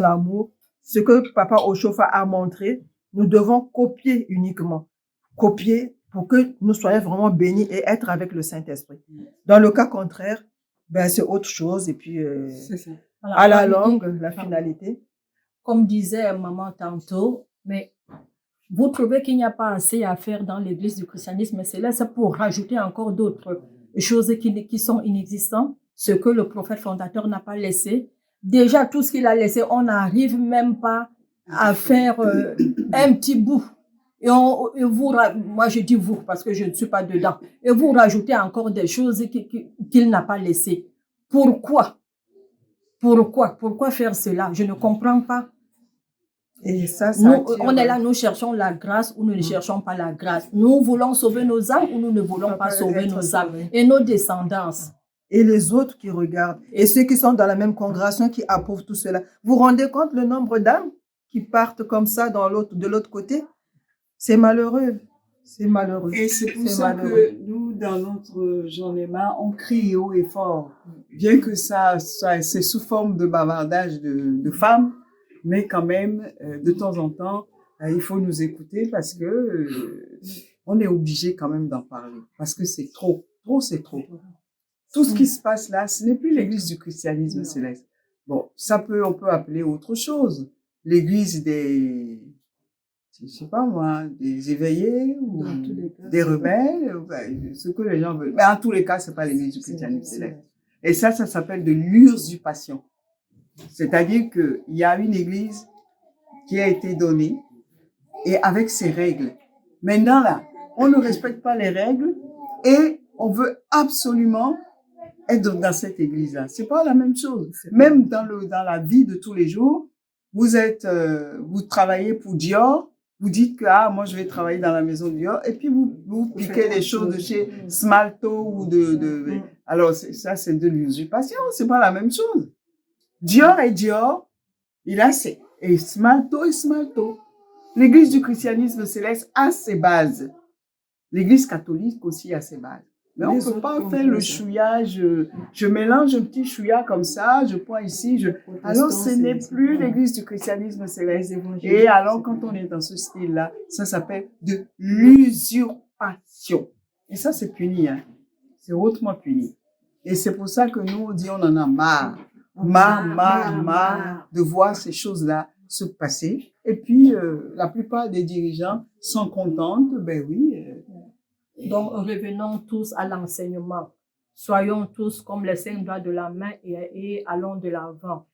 dans l'amour. Ce que Papa Oshofa a montré, nous devons copier uniquement. Copier pour que nous soyons vraiment bénis et être avec le Saint-Esprit. Dans le cas contraire, ben, c'est autre chose. Et puis, c'est ça. Voilà, à la longue, la finalité. Comme disait maman tantôt, mais vous trouvez qu'il n'y a pas assez à faire dans l'église du christianisme céleste pour rajouter encore d'autres choses qui sont inexistantes, ce que le prophète fondateur n'a pas laissé. Déjà, tout ce qu'il a laissé, on n'arrive même pas à faire un petit bout. Et moi je dis vous parce que je ne suis pas dedans. Et vous rajoutez encore des choses qu'il n'a pas laissées. Pourquoi? Pourquoi faire cela? Je ne comprends pas. Et ça on est là, nous cherchons la grâce ou nous ne cherchons pas la grâce. Nous voulons sauver nos âmes ou nous ne voulons pas sauver nos âmes et nos descendants. Et les autres qui regardent, et ceux qui sont dans la même congrégation qui approuvent tout cela. Vous vous rendez compte le nombre d'âmes qui partent comme ça de l'autre côté? C'est malheureux. C'est malheureux. Et c'est pour ça que nous, dans notre journée-là, on crie haut et fort. Bien que ça c'est sous forme de bavardage de femmes, mais quand même, de temps en temps, il faut nous écouter parce que on est obligé quand même d'en parler. Parce que c'est trop. Trop, c'est trop. Tout ce qui se passe là, ce n'est plus l'église du christianisme céleste. Bon, on peut appeler autre chose. L'église je sais pas moi, des éveillés ou des rebelles, ce que les gens veulent. Mais en tous les cas, c'est pas l'église du christianisme céleste. Et ça s'appelle de l'usurpation. C'est-à-dire qu'il y a une église qui a été donnée et avec ses règles. Maintenant là, on ne respecte pas les règles et on veut absolument être dans cette église-là. C'est pas la même chose. Même dans la vie de tous les jours, vous travaillez pour Dior, vous dites que, moi, je vais travailler dans la maison de Dior, et puis vous piquez des choses de chez Smalto ou alors, ça, c'est de l'usurpation. C'est pas la même chose. Dior est Dior, et Smalto est Smalto. L'église du christianisme céleste a ses bases. L'église catholique aussi a ses bases. Mais on ne peut pas faire le chouillage, je mélange un petit chouillage comme ça, je prends ici, alors ce n'est plus l'église du christianisme céleste. Et alors quand on est dans ce style-là, ça s'appelle de l'usurpation. Et ça c'est puni, hein. C'est hautement puni. Et c'est pour ça que nous on dit on en a marre de voir ces choses-là se passer. Et puis la plupart des dirigeants sont contents, ben oui. Donc, revenons tous à l'enseignement. Soyons tous comme les 5 doigts de la main et allons de l'avant.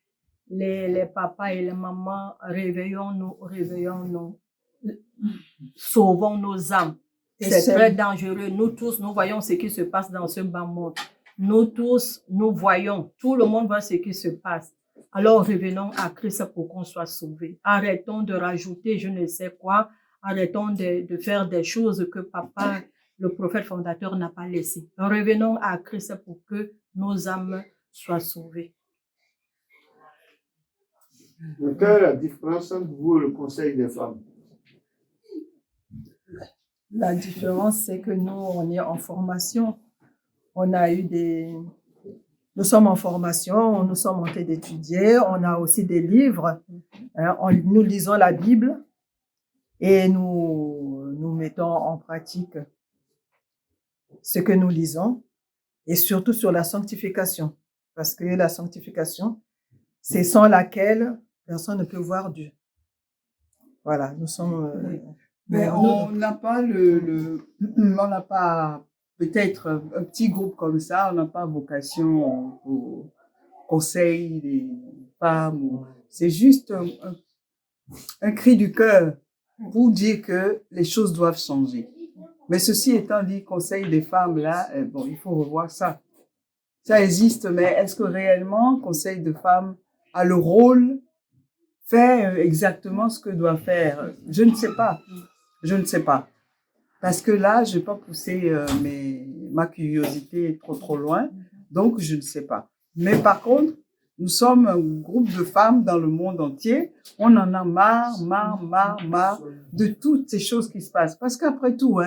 Les papas et les mamans, réveillons-nous. Sauvons nos âmes. C'est très dangereux. Nous tous, nous voyons ce qui se passe dans ce bas monde. Nous tous, nous voyons. Tout le monde voit ce qui se passe. Alors, revenons à Christ pour qu'on soit sauvés. Arrêtons de rajouter je ne sais quoi. Arrêtons de faire des choses que papa, le prophète fondateur, n'a pas laissé. Revenons à Christ pour que nos âmes soient sauvées. Quelle est la différence entre vous et le conseil des femmes? La différence, c'est que nous, on est en formation. Nous sommes en formation, nous sommes en train d'étudier, on a aussi des livres. Nous lisons la Bible et nous mettons en pratique ce que nous lisons et surtout sur la sanctification. Parce que la sanctification, c'est sans laquelle personne ne peut voir Dieu. Voilà, nous sommes... Mais on n'a pas on n'a pas peut-être un petit groupe comme ça, on n'a pas vocation au conseil des femmes. C'est juste un cri du cœur pour dire que les choses doivent changer. Mais ceci étant dit, conseil des femmes, là, bon, il faut revoir ça. Ça existe, mais est-ce que réellement, conseil de femmes a le rôle, fait exactement ce que doit faire? Je ne sais pas. Je ne sais pas. Parce que là, je vais pas pousser ma curiosité trop loin. Donc, je ne sais pas. Mais par contre, nous sommes un groupe de femmes dans le monde entier. On en a marre de toutes ces choses qui se passent. Parce qu'après tout,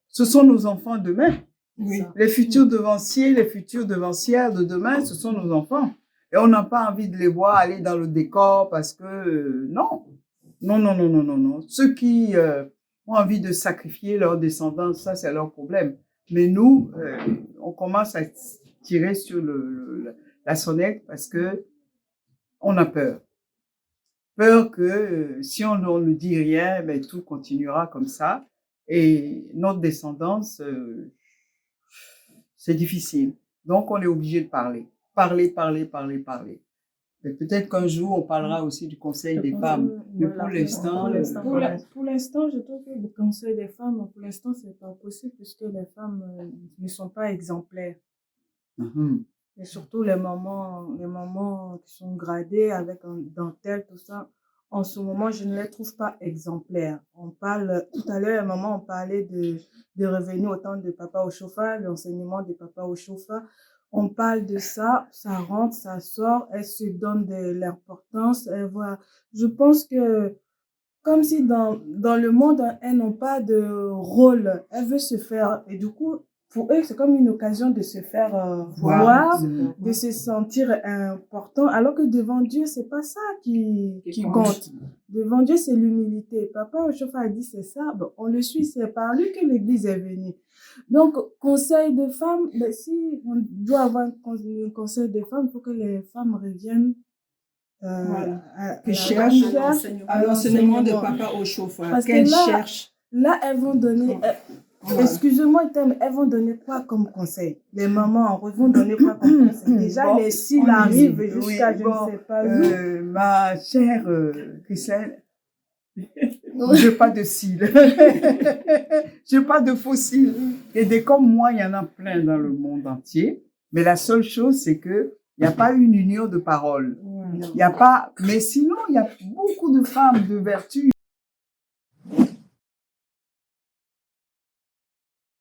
ce sont nos enfants demain. Oui. Les futurs devanciers, les futures devancières de demain, ce sont nos enfants. et on n'a pas envie de les voir aller dans le décor parce que non. Non. Ceux qui ont envie de sacrifier leur descendance, ça c'est leur problème. Mais nous, on commence à tirer sur la sonnette parce que on a peur. Peur que si on ne dit rien, ben, tout continuera comme ça. Et notre descendance, c'est difficile. Donc, on est obligé de parler. Parler. Mais peut-être qu'un jour, on parlera aussi du Conseil des femmes. Mais pour l'instant, pour l'instant, je trouve que le Conseil des femmes, pour l'instant, c'est pas possible puisque les femmes ne sont pas exemplaires. Et surtout les mamans qui sont gradées avec un dentelle, tout ça. En ce moment, je ne les trouve pas exemplaires. On parle, tout à l'heure, maman, on parlait de revenus au temps de papa au chauffard, l'enseignement de papa au chauffard. On parle de ça, ça rentre, ça sort, elle se donne de l'importance, elle voit. Je pense que, comme si dans le monde, elles n'ont pas de rôle, elle veut se faire, et du coup, pour eux, c'est comme une occasion de se faire voir, de se sentir important, alors que devant Dieu, c'est pas ça qui compte. Devant Dieu, c'est l'humilité. Papa au chauffeur a dit c'est ça, bon, on le suit, c'est par lui que l'église est venue. Donc, conseil de femmes, ben, si on doit avoir un conseil de femmes, il faut que les femmes reviennent que cherchent à l'enseignement de papa au chauffeur. Qu'elles cherchent. Là, elles vont donner... Excusez-moi le terme, elles vont donner quoi comme conseil? Les mamans vont donner quoi comme conseil? Déjà, les cils arrivent jusqu'à je ne sais pas où. Ma chère Christelle, je n'ai pas de cils. Je n'ai pas de faux cils. Et des comme moi, il y en a plein dans le monde entier. Mais la seule chose, c'est que il n'y a pas une union de parole. Il n'y a pas, mais sinon, il y a beaucoup de femmes de vertu.